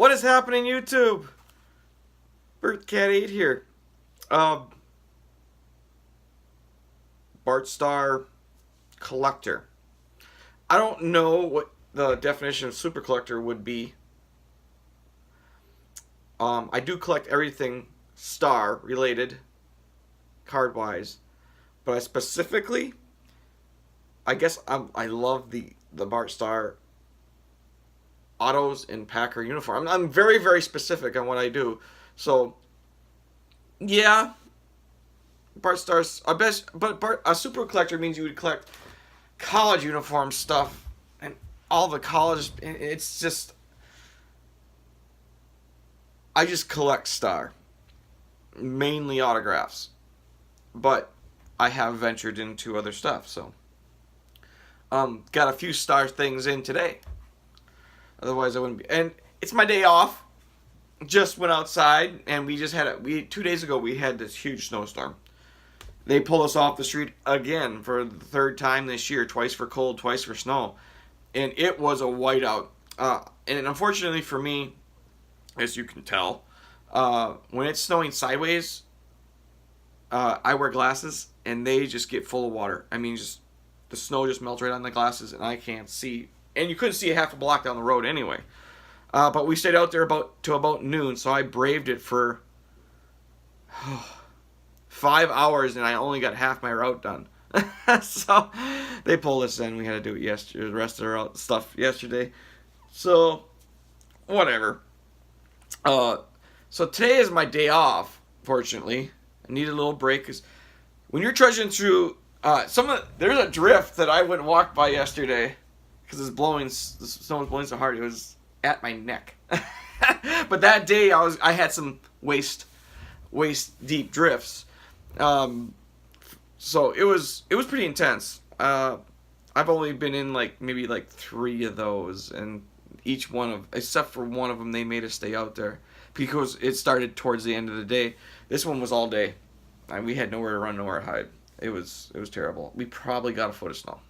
What is happening, YouTube? BertCat8 here. Bart Star Collector. I don't know what the definition of super collector would be. I do collect everything Star related, card wise, but I guess I love the Bart Star autos in Packer uniform. I'm very, very specific on what I do. So, yeah, Bart Star's I best, but a super collector means you would collect college uniform stuff and all the college. It's just I just collect Star, mainly autographs, but I have ventured into other stuff. So, got a few Star things in today. Otherwise, I wouldn't be. And it's my day off. Just went outside, and we just had 2 days ago we had this huge snowstorm. They pulled us off the street again for the third time this year. Twice for cold, twice for snow, and it was a whiteout. And unfortunately for me, as you can tell, when it's snowing sideways, I wear glasses, and they just get full of water. I mean, just the snow just melts right on the glasses, and I can't see. And you couldn't see a half a block down the road anyway. But we stayed out there till about noon, so I braved it for 5 hours, and I only got half my route done. So they pulled us in. We had to do it yesterday. The rest of our stuff yesterday. So whatever. So today is my day off. Fortunately, I need a little break because when you're trudging through there's a drift that I went and walked by yesterday because the snow was blowing so hard it was at my neck. But that day I had some waist deep drifts. So it was pretty intense. I've only been in maybe 3 of those, and except for one of them, they made us stay out there because it started towards the end of the day. This one was all day, and we had nowhere to run, nowhere to hide. It was terrible. We probably got a foot of snow,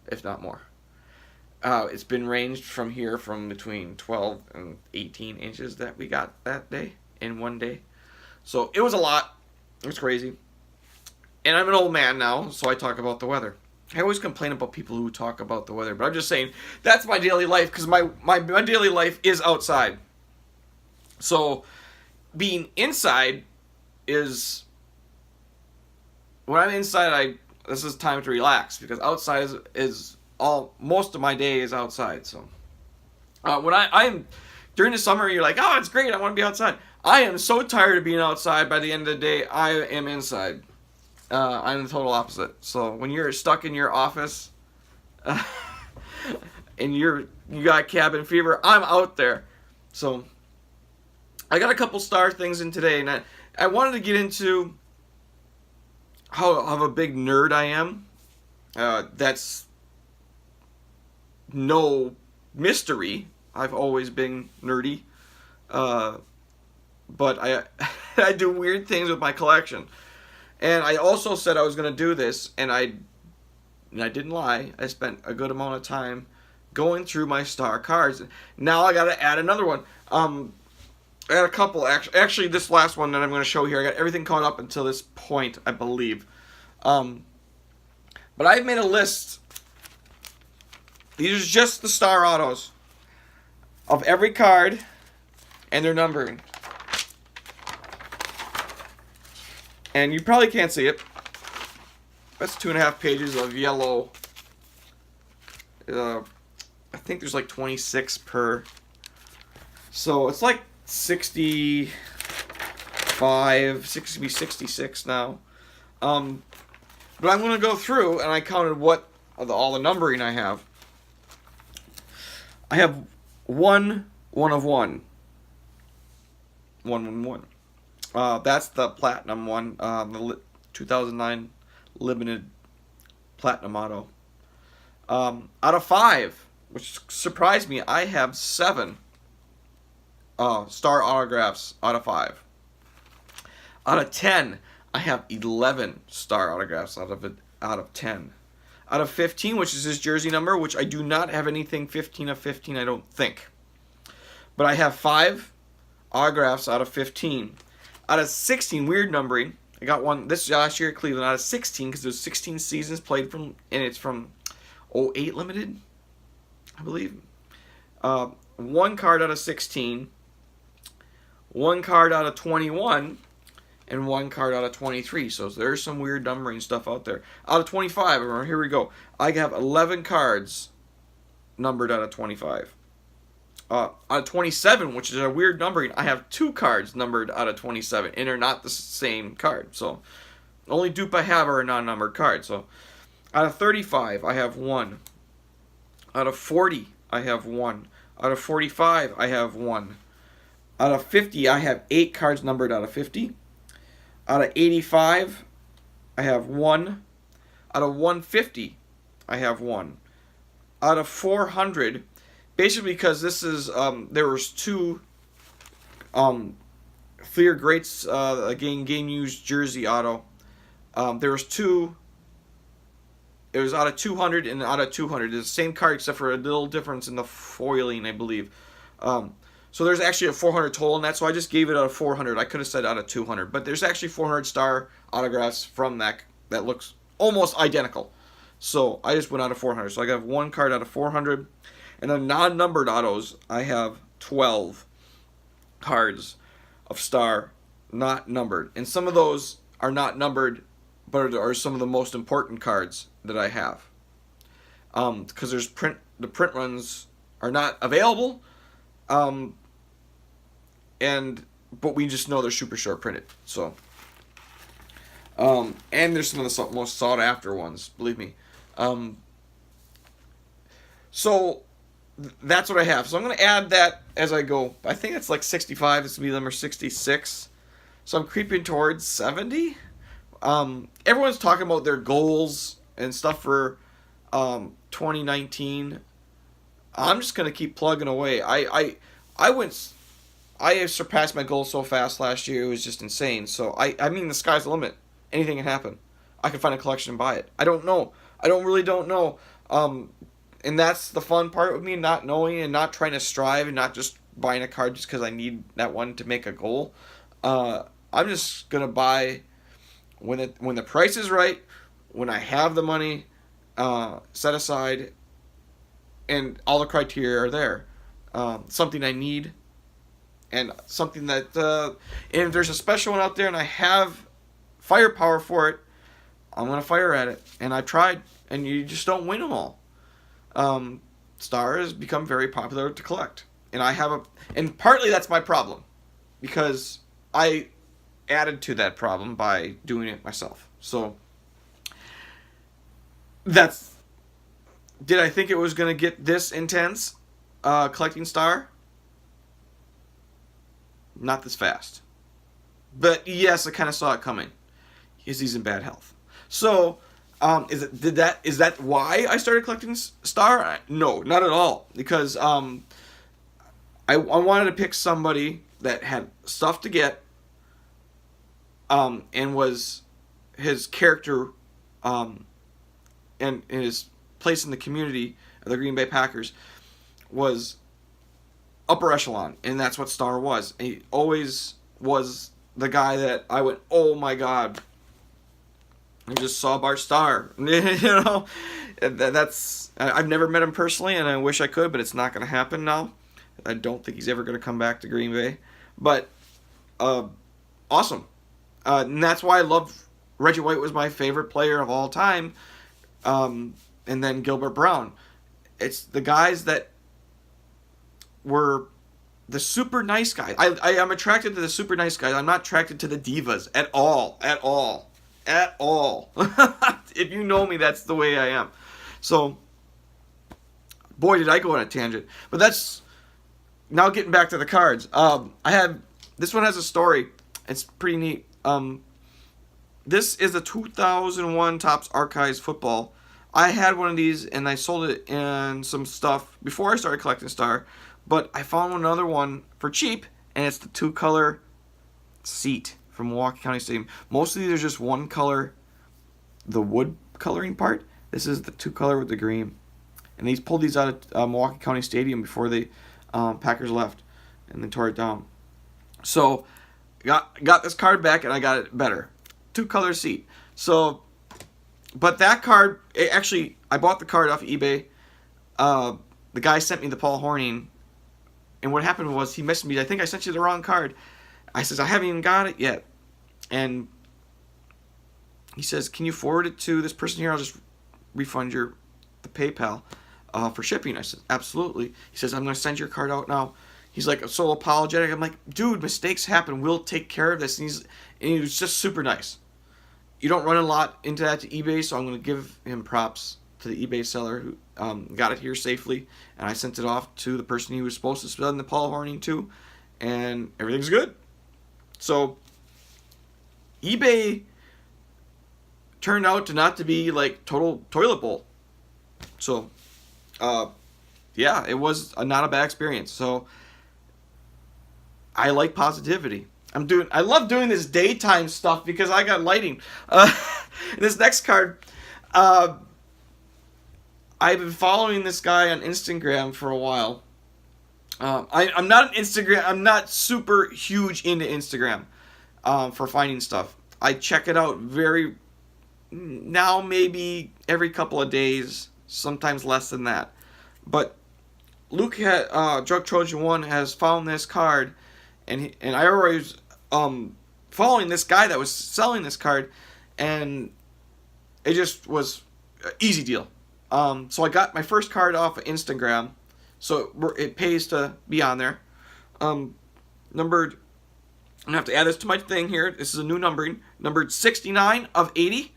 if not more. It's been ranged from between 12 and 18 inches that we got that day in one day. So it was a lot. It was crazy. And I'm an old man now, so I talk about the weather. I always complain about people who talk about the weather, but I'm just saying that's my daily life because my daily life is outside. So being inside is when I'm inside, this is time to relax because outside is most of my day is outside. So when I'm during the summer, you're like, oh, it's great, I want to be outside. I am so tired of being outside. By the end of the day, I am inside. I'm the total opposite. So when you're stuck in your office and you got cabin fever, I'm out there. So I got a couple Star things in today, and I wanted to get into how of a big nerd I am. That's no mystery. I've always been nerdy. But I do weird things with my collection. And I also said I was going to do this, and I didn't lie. I spent a good amount of time going through my Star cards. Now I got to add another one. I got a couple, actually this last one that I'm going to show here, I got everything caught up until this point, I believe. But I've made a list. These are just the Star autos of every card and their numbering. And you probably can't see it. That's 2.5 pages of yellow. I think there's 26 per. So it's 65, 66 now. But I'm going to go through, and I counted all the numbering I have. I have one of one. 111. That's the platinum one, the 2009 limited platinum auto. Out of 5, which surprised me, I have 7 Star autographs out of 5. Out of 10, I have 11 Star autographs out of 10. Out of 15, which is his jersey number, which I do not have anything 15 of 15, I don't think. But I have 5 autographs out of 15. Out of 16, weird numbering. I got one this last year at Cleveland out of 16 because there's 16 seasons played from, and it's from '08 limited, I believe. 1 card out of 16, 1 card out of 21, and 1 card out of 23. So there's some weird numbering stuff out there. Out of 25, here we go. I have 11 cards numbered out of 25. Out of 27, which is a weird numbering, I have 2 cards numbered out of 27, and they're not the same card. So, the only dupe I have are a non-numbered card. So, out of 35, I have 1. Out of 40, I have 1. Out of 45, I have 1. Out of 50, I have 8 cards numbered out of 50. Out of 85, I have 1. Out of 150, I have 1. Out of 400, basically because this is, there was 2 Fleer Greats game used jersey auto. There was 2, it was out of 200 and out of 200. It's the same card except for a little difference in the foiling, I believe. So there's actually a 400 total in that, so I just gave it out of 400. I could have said out of 200, but there's actually 400 star autographs from that looks almost identical. So I just went out of 400. So I got 1 card out of 400. And then non-numbered autos, I have 12 cards of star not numbered. And some of those are not numbered, but are some of the most important cards that I have. Because the print runs are not available. But we just know they're super short printed. So, and there's some of the most sought after ones, believe me. So that's what I have. So I'm going to add that as I go. I think it's like 65. It's going to be number 66. So I'm creeping towards 70. Everyone's talking about their goals and stuff for 2019. I'm just going to keep plugging away. I have surpassed my goal so fast last year. It was just insane. So I mean, the sky's the limit. Anything can happen. I can find a collection and buy it. I don't know. I really don't know. And that's the fun part with me, not knowing and not trying to strive and not just buying a card just because I need that one to make a goal. I'm just gonna buy when the price is right, when I have the money set aside, and all the criteria are there. Something I need, and something that and if there's a special one out there and I have firepower for it, I'm gonna fire at it. And I tried, and you just don't win them all. Star has become very popular to collect, and and partly that's my problem, because I added to that problem by doing it myself. So did I think it was gonna get this intense, collecting Star? Not this fast, but yes, I kind of saw it coming. He's in bad health, so. Is that why I started collecting Star? No, not at all. Because I wanted to pick somebody that had stuff to get, and was his character, and his place in the community of the Green Bay Packers was upper echelon, and that's what Star was. He always was the guy that I went, oh my God. I just saw Bart Starr. I've never met him personally, and I wish I could, but it's not going to happen now. I don't think he's ever going to come back to Green Bay. But, awesome. And that's why I love Reggie White was my favorite player of all time. And then Gilbert Brown. It's the guys that were the super nice guys. I am attracted to the super nice guys. I'm not attracted to the divas at all. At all. If you know me, that's the way I am. So, boy, did I go on a tangent. But that's, now getting back to the cards. This one has a story. It's pretty neat. This is a 2001 Topps Archives football. I had one of these, and I sold it in some stuff before I started collecting Star. But I found another one for cheap, and it's the 2-color seat from Milwaukee County Stadium. Most of these are just 1 color, the wood coloring part. This is the 2-color with the green. And these pulled these out of Milwaukee County Stadium before the Packers left. and then tore it down. So got this card back, and I got it better. 2-color seat. So, but that card, I bought the card off eBay. The guy sent me the Paul Hornung, and what happened was he messaged me. I think I sent you the wrong card. I says, I haven't even got it yet. And he says, can you forward it to this person here? I'll just refund the PayPal for shipping. I said, absolutely. He says, I'm going to send your card out now. He's like, so apologetic. I'm like, dude, mistakes happen. We'll take care of this. And he was just super nice. You don't run a lot into that to eBay, so I'm going to give him props to the eBay seller who got it here safely. And I sent it off to the person he was supposed to send the Paul Hornung to. And everything's good. So eBay turned out to not to be like total toilet bowl. So, yeah, it was not a bad experience. So I like positivity. I love doing this daytime stuff because I got lighting. This next card, I've been following this guy on Instagram for a while. I'm not super huge into Instagram for finding stuff. I check it out now maybe every couple of days, sometimes less than that. But Luke Drug Trojan 1 has found this card, and I already was following this guy that was selling this card, and it just was an easy deal. So I got my first card off of Instagram, so it pays to be on there. Numbered, I'm gonna have to add this to my thing here. This is a new numbering, numbered 69 of 80,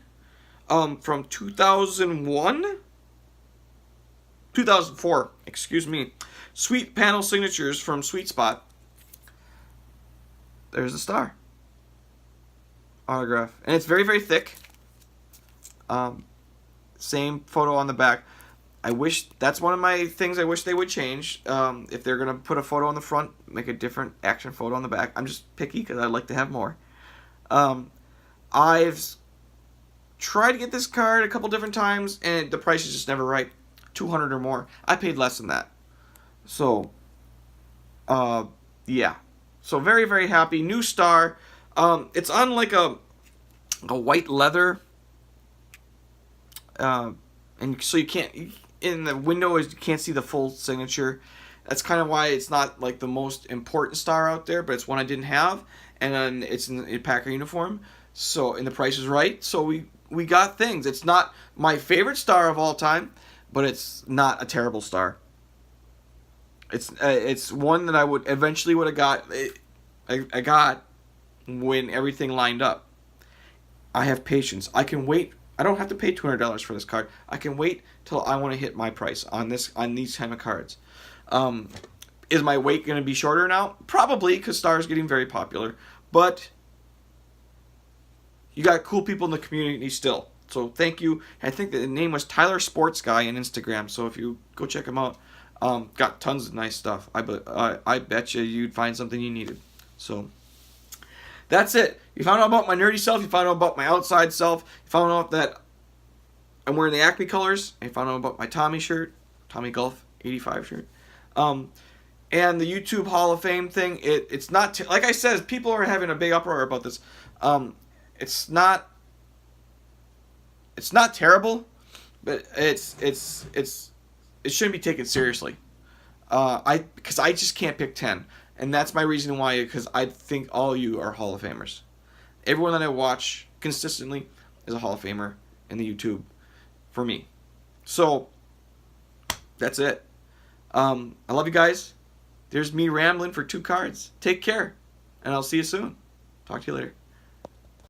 from 2004. Excuse me. Sweet panel signatures from Sweet Spot. There's the star. Autograph. And it's very, very thick. Same photo on the back. That's one of my things I wish they would change. If they're going to put a photo on the front, make a different action photo on the back. I'm just picky because I'd like to have more. I've tried to get this card a couple different times, and the price is just never right. $200 or more. I paid less than that. So, yeah. So very, very happy. New star. It's on like a white leather. And so you can't, in the window, you can't see the full signature. That's kind of why it's not like the most important star out there, but it's one I didn't have. And then it's in a Packer uniform. So, and the price is right. So we got things. It's not my favorite star of all time, but it's not a terrible star. It's one that I would have got. I got when everything lined up. I have patience. I can wait. I don't have to pay $200 for this card. I can wait till I want to hit my price on these kind of cards. Is my wait going to be shorter now? Probably, because Star is getting very popular. But you got cool people in the community still. So thank you. I think the name was Tyler Sports Guy on Instagram. So if you go check him out, got tons of nice stuff. I bet you'd find something you needed. So that's it. You found out about my nerdy self. You found out about my outside self. You found out that I'm wearing the Acme colors. You found out about my Tommy shirt, Tommy Golf 85 shirt. And the YouTube Hall of Fame thing. It's not like I said. People are having a big uproar about this. It's not terrible, but it shouldn't be taken seriously. Because I just can't pick 10. And that's my reason why, because I think all of you are Hall of Famers. Everyone that I watch consistently is a Hall of Famer in the YouTube for me. So, that's it. I love you guys. There's me rambling for 2 cards. Take care, and I'll see you soon. Talk to you later.